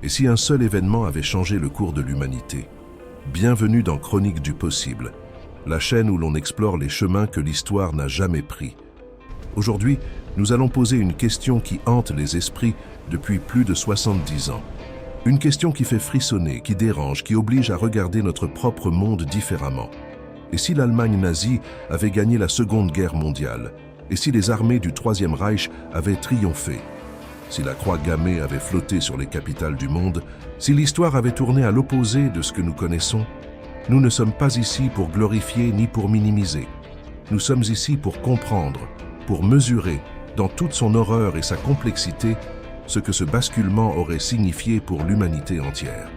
Et si un seul événement avait changé le cours de l'humanité? Bienvenue dans Chroniques du possible, la chaîne où l'on explore les chemins que l'histoire n'a jamais pris. Aujourd'hui, nous allons poser une question qui hante les esprits depuis plus de 70 ans. Une question qui fait frissonner, qui dérange, qui oblige à regarder notre propre monde différemment. Et si l'Allemagne nazie avait gagné la Seconde Guerre mondiale? Et si les armées du Troisième Reich avaient triomphé? Si la croix gammée avait flotté sur les capitales du monde? Si l'histoire avait tourné à l'opposé de ce que nous connaissons? Nous ne sommes pas ici pour glorifier ni pour minimiser. Nous sommes ici pour comprendre, pour mesurer, dans toute son horreur et sa complexité, ce que ce basculement aurait signifié pour l'humanité entière.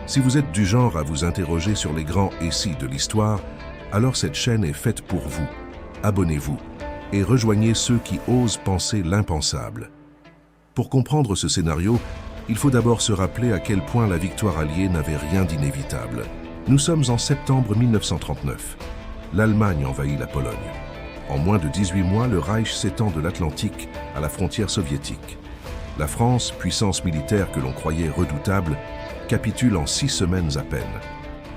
Si vous êtes du genre à vous interroger sur les grands « et si » de l'histoire, alors cette chaîne est faite pour vous. Abonnez-vous et rejoignez ceux qui osent penser l'impensable. Pour comprendre ce scénario, il faut d'abord se rappeler à quel point la victoire alliée n'avait rien d'inévitable. Nous sommes en septembre 1939. L'Allemagne envahit la Pologne. En moins de 18 mois, le Reich s'étend de l'Atlantique à la frontière soviétique. La France, puissance militaire que l'on croyait redoutable, capitule en 6 semaines à peine.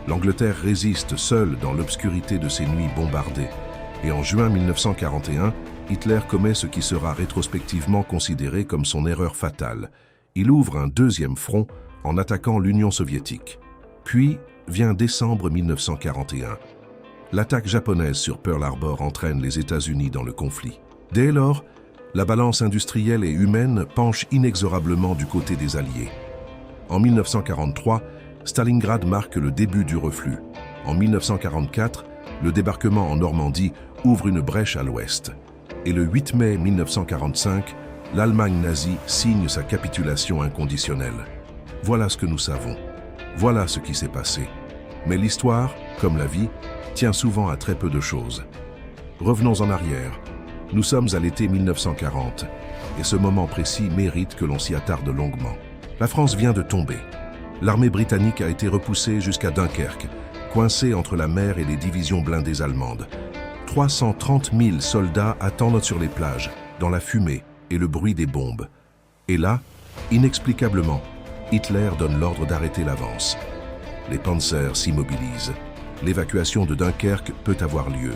L'Angleterre résiste seule dans l'obscurité de ses nuits bombardées. Et en juin 1941, Hitler commet ce qui sera rétrospectivement considéré comme son erreur fatale. Il ouvre un deuxième front en attaquant l'Union soviétique. Puis vient décembre 1941. L'attaque japonaise sur Pearl Harbor entraîne les États-Unis dans le conflit. Dès lors, la balance industrielle et humaine penche inexorablement du côté des Alliés. En 1943, Stalingrad marque le début du reflux. En 1944, le débarquement en Normandie ouvre une brèche à l'ouest. Et le 8 mai 1945, l'Allemagne nazie signe sa capitulation inconditionnelle. Voilà ce que nous savons. Voilà ce qui s'est passé. Mais l'histoire, comme la vie, tient souvent à très peu de choses. Revenons en arrière. Nous sommes à l'été 1940, et ce moment précis mérite que l'on s'y attarde longuement. La France vient de tomber. L'armée britannique a été repoussée jusqu'à Dunkerque, coincée entre la mer et les divisions blindées allemandes. 330 000 soldats attendent sur les plages, dans la fumée et le bruit des bombes. Et là, inexplicablement, Hitler donne l'ordre d'arrêter l'avance. Les panzers s'immobilisent. L'évacuation de Dunkerque peut avoir lieu.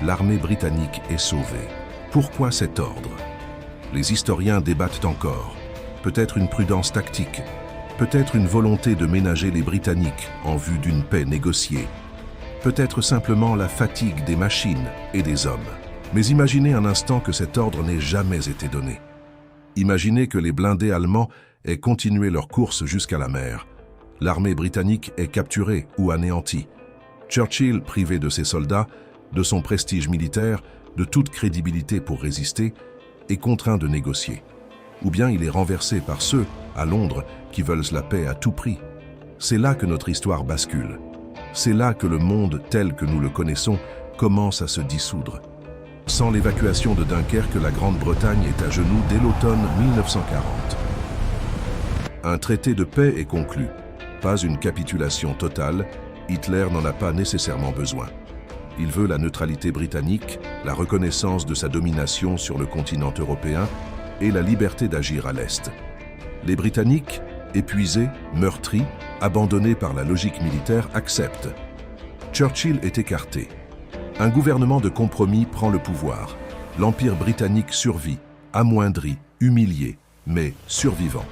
L'armée britannique est sauvée. Pourquoi cet ordre? Les historiens débattent encore. Peut-être une prudence tactique, peut-être une volonté de ménager les Britanniques en vue d'une paix négociée. Peut-être simplement la fatigue des machines et des hommes. Mais imaginez un instant que cet ordre n'ait jamais été donné. Imaginez que les blindés allemands aient continué leur course jusqu'à la mer. L'armée britannique est capturée ou anéantie. Churchill, privé de ses soldats, de son prestige militaire, de toute crédibilité pour résister, est contraint de négocier. Ou bien il est renversé par ceux, à Londres, qui veulent la paix à tout prix. C'est là que notre histoire bascule. C'est là que le monde tel que nous le connaissons commence à se dissoudre. Sans l'évacuation de Dunkerque, la Grande-Bretagne est à genoux dès l'automne 1940. Un traité de paix est conclu. Pas une capitulation totale, Hitler n'en a pas nécessairement besoin. Il veut la neutralité britannique, la reconnaissance de sa domination sur le continent européen et la liberté d'agir à l'Est. Les Britanniques, épuisés, meurtris, abandonnés par la logique militaire, acceptent. Churchill est écarté. Un gouvernement de compromis prend le pouvoir. L'Empire britannique survit, amoindri, humilié, mais survivant.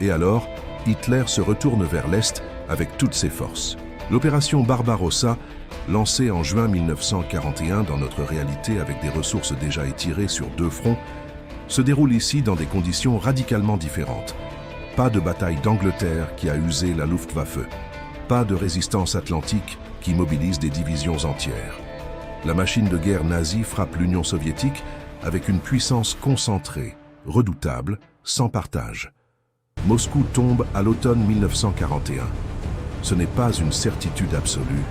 Et alors, Hitler se retourne vers l'Est avec toutes ses forces. L'opération Barbarossa, lancée en juin 1941 dans notre réalité avec des ressources déjà étirées sur 2 fronts, se déroule ici dans des conditions radicalement différentes. Pas de bataille d'Angleterre qui a usé la Luftwaffe. Pas de résistance atlantique qui mobilise des divisions entières. La machine de guerre nazie frappe l'Union soviétique avec une puissance concentrée, redoutable, sans partage. Moscou tombe à l'automne 1941. Ce n'est pas une certitude absolue.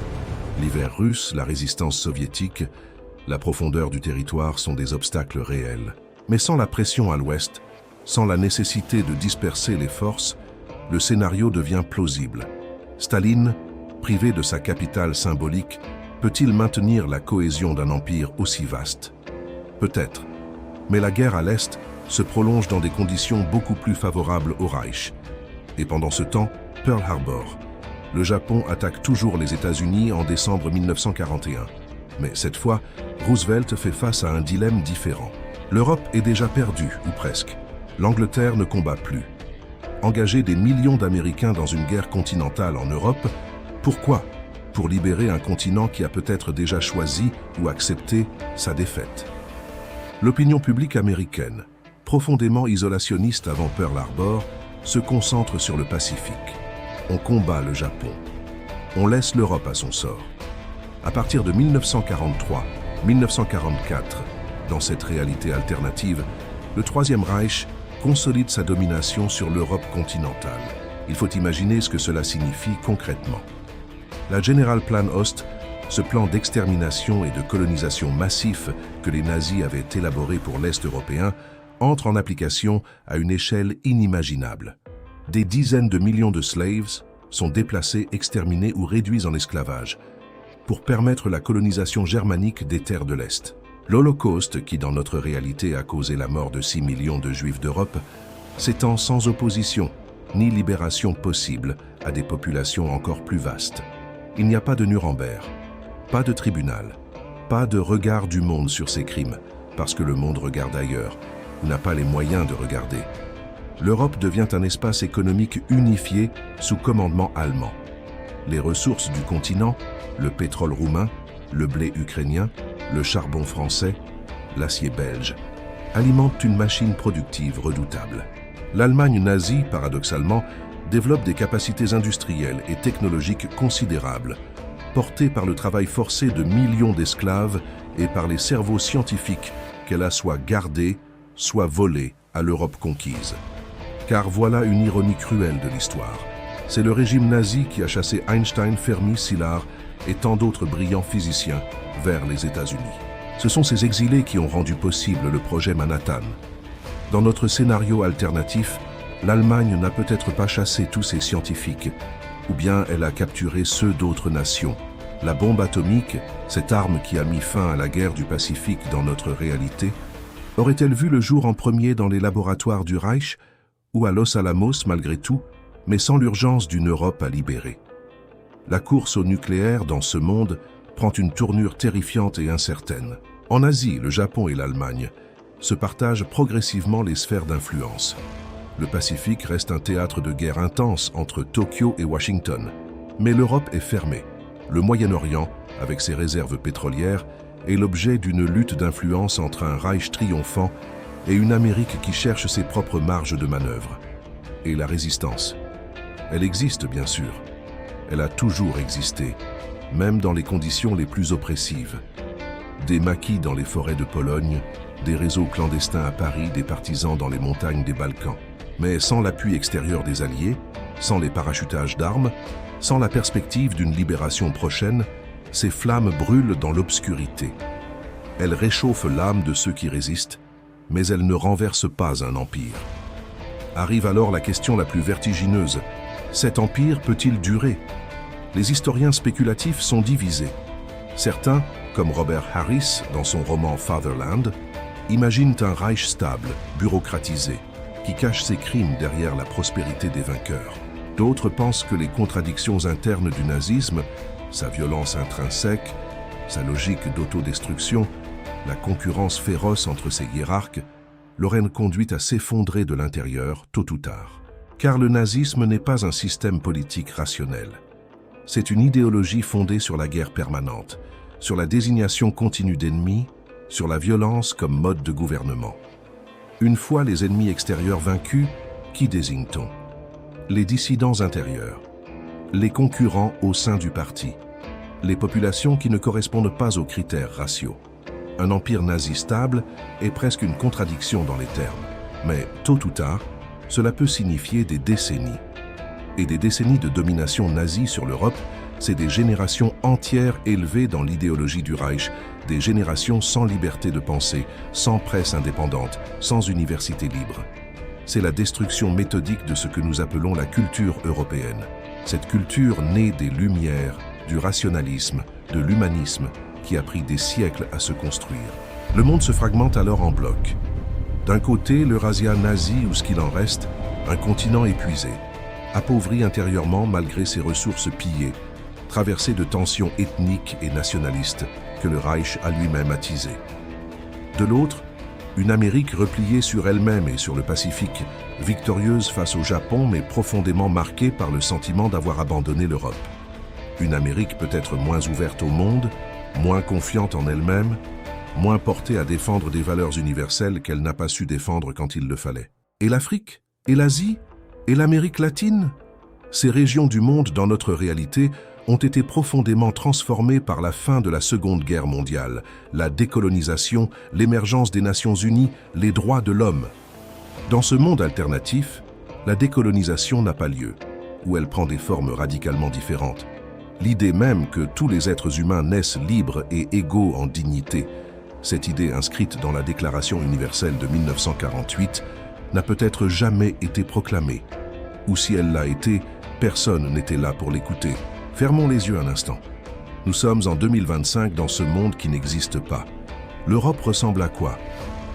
L'hiver russe, la résistance soviétique, la profondeur du territoire sont des obstacles réels. Mais sans la pression à l'ouest, sans la nécessité de disperser les forces, le scénario devient plausible. Staline, privé de sa capitale symbolique, peut-il maintenir la cohésion d'un empire aussi vaste? Peut-être. Mais la guerre à l'Est se prolonge dans des conditions beaucoup plus favorables au Reich. Et pendant ce temps, Pearl Harbor. Le Japon attaque toujours les États-Unis en décembre 1941. Mais cette fois, Roosevelt fait face à un dilemme différent. L'Europe est déjà perdue, ou presque. L'Angleterre ne combat plus. Engager des millions d'Américains dans une guerre continentale en Europe, pourquoi? Pour libérer un continent qui a peut-être déjà choisi ou accepté sa défaite. L'opinion publique américaine, profondément isolationniste avant Pearl Harbor, se concentre sur le Pacifique. On combat le Japon. On laisse l'Europe à son sort. À partir de 1943-1944, dans cette réalité alternative, le Troisième Reich consolide sa domination sur l'Europe continentale. Il faut imaginer ce que cela signifie concrètement. La General Plan Ost, ce plan d'extermination et de colonisation massif que les nazis avaient élaboré pour l'Est européen, entre en application à une échelle inimaginable. Des dizaines de millions de slaves sont déplacés, exterminés ou réduits en esclavage pour permettre la colonisation germanique des terres de l'Est. L'Holocauste, qui dans notre réalité a causé la mort de 6 millions de Juifs d'Europe, s'étend sans opposition ni libération possible à des populations encore plus vastes. Il n'y a pas de Nuremberg, pas de tribunal, pas de regard du monde sur ces crimes, parce que le monde regarde ailleurs, ou n'a pas les moyens de regarder. L'Europe devient un espace économique unifié sous commandement allemand. Les ressources du continent, le pétrole roumain, le blé ukrainien, le charbon français, l'acier belge, alimentent une machine productive redoutable. L'Allemagne nazie, paradoxalement, développe des capacités industrielles et technologiques considérables, portées par le travail forcé de millions d'esclaves et par les cerveaux scientifiques qu'elle a soit gardés, soit volés à l'Europe conquise. Car voilà une ironie cruelle de l'histoire. C'est le régime nazi qui a chassé Einstein, Fermi, Szilard et tant d'autres brillants physiciens vers les États-Unis. Ce sont ces exilés qui ont rendu possible le projet Manhattan. Dans notre scénario alternatif, l'Allemagne n'a peut-être pas chassé tous ses scientifiques, ou bien elle a capturé ceux d'autres nations. La bombe atomique, cette arme qui a mis fin à la guerre du Pacifique dans notre réalité, aurait-elle vu le jour en premier dans les laboratoires du Reich ou à Los Alamos malgré tout, mais sans l'urgence d'une Europe à libérer? La course au nucléaire dans ce monde prend une tournure terrifiante et incertaine. En Asie, le Japon et l'Allemagne se partagent progressivement les sphères d'influence. Le Pacifique reste un théâtre de guerre intense entre Tokyo et Washington. Mais l'Europe est fermée. Le Moyen-Orient, avec ses réserves pétrolières, est l'objet d'une lutte d'influence entre un Reich triomphant et une Amérique qui cherche ses propres marges de manœuvre. Et la résistance. Elle existe, bien sûr. Elle a toujours existé, même dans les conditions les plus oppressives. Des maquis dans les forêts de Pologne, des réseaux clandestins à Paris, des partisans dans les montagnes des Balkans. Mais sans l'appui extérieur des Alliés, sans les parachutages d'armes, sans la perspective d'une libération prochaine, ces flammes brûlent dans l'obscurité. Elles réchauffent l'âme de ceux qui résistent, mais elles ne renversent pas un empire. Arrive alors la question la plus vertigineuse. Cet empire peut-il durer? Les historiens spéculatifs sont divisés. Certains, comme Robert Harris dans son roman Fatherland, imaginent un Reich stable, bureaucratisé, qui cache ses crimes derrière la prospérité des vainqueurs. D'autres pensent que les contradictions internes du nazisme, sa violence intrinsèque, sa logique d'autodestruction, la concurrence féroce entre ses hiérarques, l'auraient conduit à s'effondrer de l'intérieur, tôt ou tard. Car le nazisme n'est pas un système politique rationnel. C'est une idéologie fondée sur la guerre permanente, sur la désignation continue d'ennemis, sur la violence comme mode de gouvernement. Une fois les ennemis extérieurs vaincus, qui désigne-t-on? Les dissidents intérieurs, les concurrents au sein du parti, les populations qui ne correspondent pas aux critères raciaux. Un empire nazi stable est presque une contradiction dans les termes, mais tôt ou tard, cela peut signifier des décennies. Et des décennies de domination nazie sur l'Europe, c'est des générations entières élevées dans l'idéologie du Reich, des générations sans liberté de penser, sans presse indépendante, sans université libre. C'est la destruction méthodique de ce que nous appelons la culture européenne. Cette culture née des Lumières, du rationalisme, de l'humanisme, qui a pris des siècles à se construire. Le monde se fragmente alors en blocs. D'un côté, l'Eurasia nazie ou ce qu'il en reste, un continent épuisé. appauvri intérieurement malgré ses ressources pillées, traversé de tensions ethniques et nationalistes que le Reich a lui-même attisées. De l'autre, une Amérique repliée sur elle-même et sur le Pacifique, victorieuse face au Japon mais profondément marquée par le sentiment d'avoir abandonné l'Europe. Une Amérique peut-être moins ouverte au monde, moins confiante en elle-même, moins portée à défendre des valeurs universelles qu'elle n'a pas su défendre quand il le fallait. Et l'Afrique? Et l'Asie? Et l'Amérique latine? Ces régions du monde dans notre réalité ont été profondément transformées par la fin de la Seconde Guerre mondiale, la décolonisation, l'émergence des Nations Unies, les droits de l'homme. Dans ce monde alternatif, la décolonisation n'a pas lieu, ou elle prend des formes radicalement différentes. L'idée même que tous les êtres humains naissent libres et égaux en dignité, cette idée inscrite dans la Déclaration universelle de 1948, n'a peut-être jamais été proclamée. Ou si elle l'a été, personne n'était là pour l'écouter. Fermons les yeux un instant. Nous sommes en 2025 dans ce monde qui n'existe pas. L'Europe ressemble à quoi?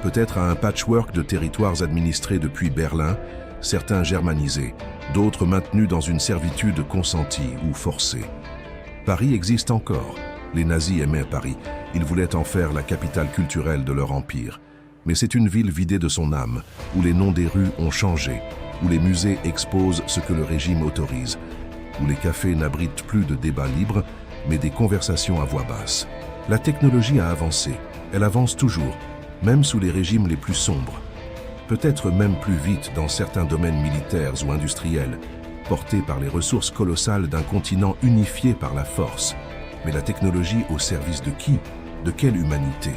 Peut-être à un patchwork de territoires administrés depuis Berlin, certains germanisés, d'autres maintenus dans une servitude consentie ou forcée. Paris existe encore. Les nazis aimaient Paris. Ils voulaient en faire la capitale culturelle de leur empire. Mais c'est une ville vidée de son âme, où les noms des rues ont changé, où les musées exposent ce que le régime autorise, où les cafés n'abritent plus de débats libres, mais des conversations à voix basse. La technologie a avancé, elle avance toujours, même sous les régimes les plus sombres. Peut-être même plus vite dans certains domaines militaires ou industriels, portés par les ressources colossales d'un continent unifié par la force. Mais la technologie au service de qui? De quelle humanité?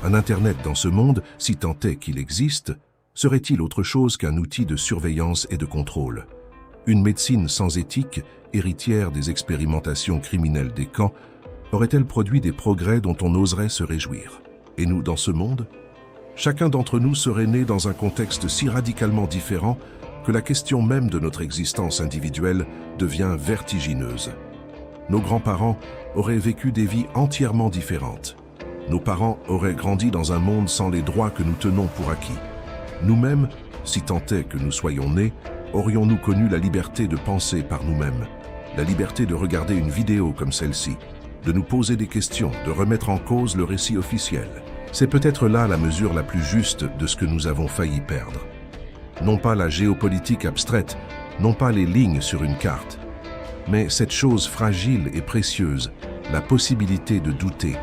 Un Internet dans ce monde, si tant est qu'il existe, serait-il autre chose qu'un outil de surveillance et de contrôle? Une médecine sans éthique, héritière des expérimentations criminelles des camps, aurait-elle produit des progrès dont on oserait se réjouir? Et nous, dans ce monde? Chacun d'entre nous serait né dans un contexte si radicalement différent que la question même de notre existence individuelle devient vertigineuse. Nos grands-parents auraient vécu des vies entièrement différentes. Nos parents auraient grandi dans un monde sans les droits que nous tenons pour acquis. Nous-mêmes, si tant est que nous soyons nés, aurions-nous connu la liberté de penser par nous-mêmes, la liberté de regarder une vidéo comme celle-ci, de nous poser des questions, de remettre en cause le récit officiel. C'est peut-être là la mesure la plus juste de ce que nous avons failli perdre. Non pas la géopolitique abstraite, non pas les lignes sur une carte, mais cette chose fragile et précieuse, la possibilité de douter,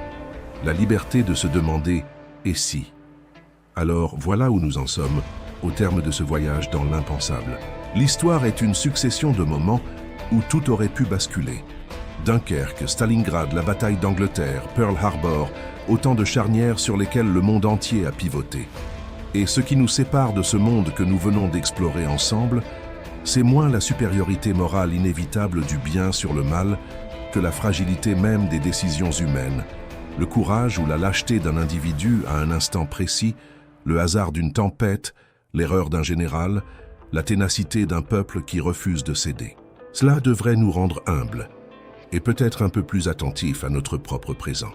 la liberté de se demander « et si ?» Alors voilà où nous en sommes, au terme de ce voyage dans l'impensable. L'histoire est une succession de moments où tout aurait pu basculer. Dunkerque, Stalingrad, la bataille d'Angleterre, Pearl Harbor, autant de charnières sur lesquelles le monde entier a pivoté. Et ce qui nous sépare de ce monde que nous venons d'explorer ensemble, c'est moins la supériorité morale inévitable du bien sur le mal que la fragilité même des décisions humaines, le courage ou la lâcheté d'un individu à un instant précis, le hasard d'une tempête, l'erreur d'un général, la ténacité d'un peuple qui refuse de céder. Cela devrait nous rendre humbles et peut-être un peu plus attentifs à notre propre présent.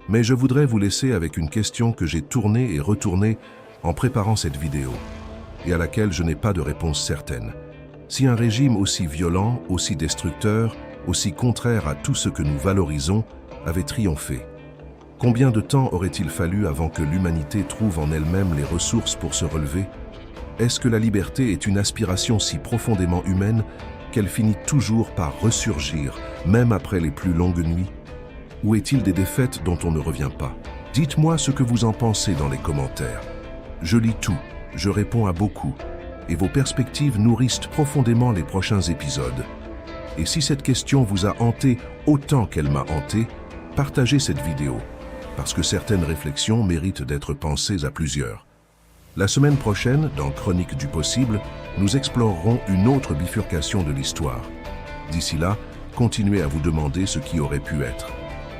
Mais je voudrais vous laisser avec une question que j'ai tournée et retournée en préparant cette vidéo et à laquelle je n'ai pas de réponse certaine. Si un régime aussi violent, aussi destructeur, aussi contraire à tout ce que nous valorisons avait triomphé, combien de temps aurait-il fallu avant que l'humanité trouve en elle-même les ressources pour se relever? Est-ce que la liberté est une aspiration si profondément humaine qu'elle finit toujours par ressurgir, même après les plus longues nuits? Ou est-il des défaites dont on ne revient pas? Dites-moi ce que vous en pensez dans les commentaires. Je lis tout, je réponds à beaucoup, et vos perspectives nourrissent profondément les prochains épisodes. Et si cette question vous a hanté autant qu'elle m'a hanté, partagez cette vidéo, parce que certaines réflexions méritent d'être pensées à plusieurs. La semaine prochaine, dans Chronique du possible, nous explorerons une autre bifurcation de l'histoire. D'ici là, continuez à vous demander ce qui aurait pu être.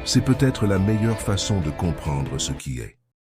C'est peut-être la meilleure façon de comprendre ce qui est.